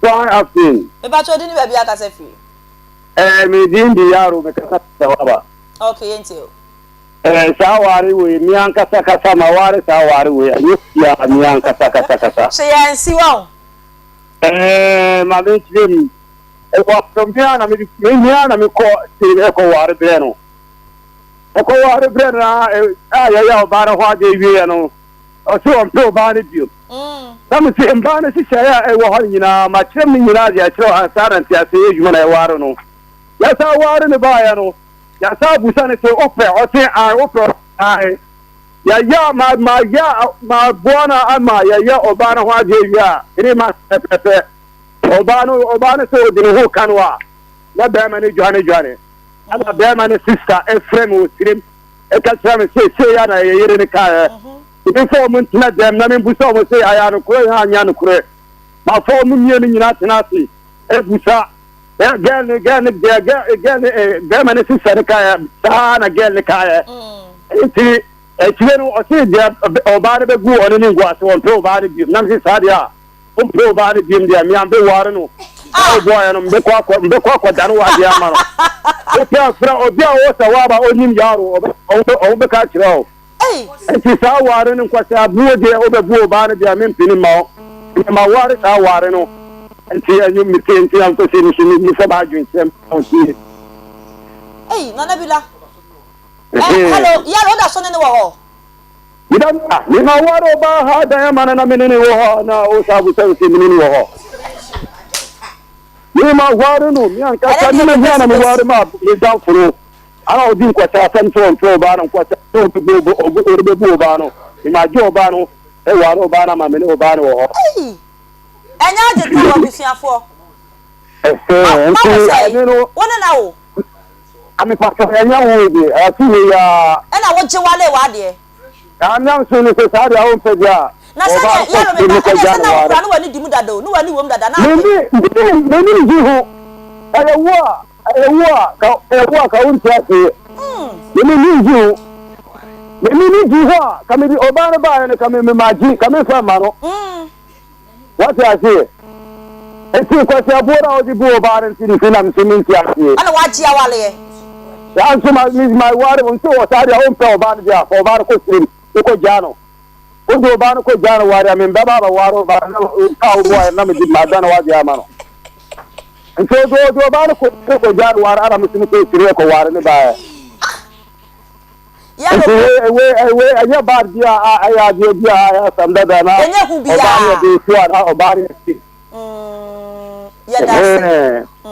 fine afternoon. Me ba cho di ni baby aka se free. Me din di yaro me kasa tawaba. Okay, yenti o. Sawari we mi an kasa mawari sawari we ya mi an kasa. Se yan si wa. Ma ben chim. Wa from here na mi ko ti ko wari breno. Ko wari brena ya bara hwa de wi no. O so on pro ba ni bio. Samu si mbana si shaya wa hon nyina ma chim ni nyina ya chiro asaran ti ase ejuma na wari no. Ya sa wari ne ba ya no. Ya sa busa ne se ofe o se ofe ya ma buana ama ya obana hwa de wi a ire ma pepe. Obano so de ho kanwa na be ma ne joane ana be ma ne sister e friend o trim e ka tram se ya na yere ne ka e fo mun tina dem na me busa mo se aya no kro ha nya no kro ma fo mun nye ni nyina tina si e busa e gel be ma ne sister ka ta na gel ka ti e tiro o se de obano be gu oni ni gwa so on pro ba ni na si sadia on pro ba ni dim dia mi ambe ware no o boy no mbe kwa dan wa dia ma no o ti afra obi a wo sa wa ba onim yaro o be ka kiro eh ti sa ware no kwa sa buo de o be buo ba ni dia mi pini ma ware sa ware no enti anyu mi ti an ko si ni sa ba ju nsem o ti Nana Bila hello yaro da so ne wo ho ni ma waro ba ha da mana na menene wo na o sabu sai menene wo ni ma waro no mi an ka sa ni na na mi waro ma ni dan furo ara odi ko ta san to ba na ko ta to be ba no ni ma jo ba no e waro ba na ma menene ba no wo enya je to wo bisuafo wona na wo ami pa ka enya wo bi ati ya na wo je wale wa de Amyam so ni se sare awon peja. Na se ya lo me ka se na kura no wani dimu dada no wani wom dada na. Ni ji ho. Ewa ka un tiase. Ni ji ho. Ni ji ho ka me di obana ba ne ka me maji ka me fa ma no. What I say? Eti ko se abora o di bu obana nti ni na me mi tiase. Ana wa ji awale. Ya so my ware on so sare awon pe obana dia obana ko siri. Ko jano odo ba no ko jano wari amen baba ba waro ba na ka boy na me di madana wa dia mano nto do ba no ko jano wari ara me sinu ko tire ko wari ne ba ya we anya ba dia aya dia ya samda da na enya ku biya o ba ne de fu ana o ba ne ya da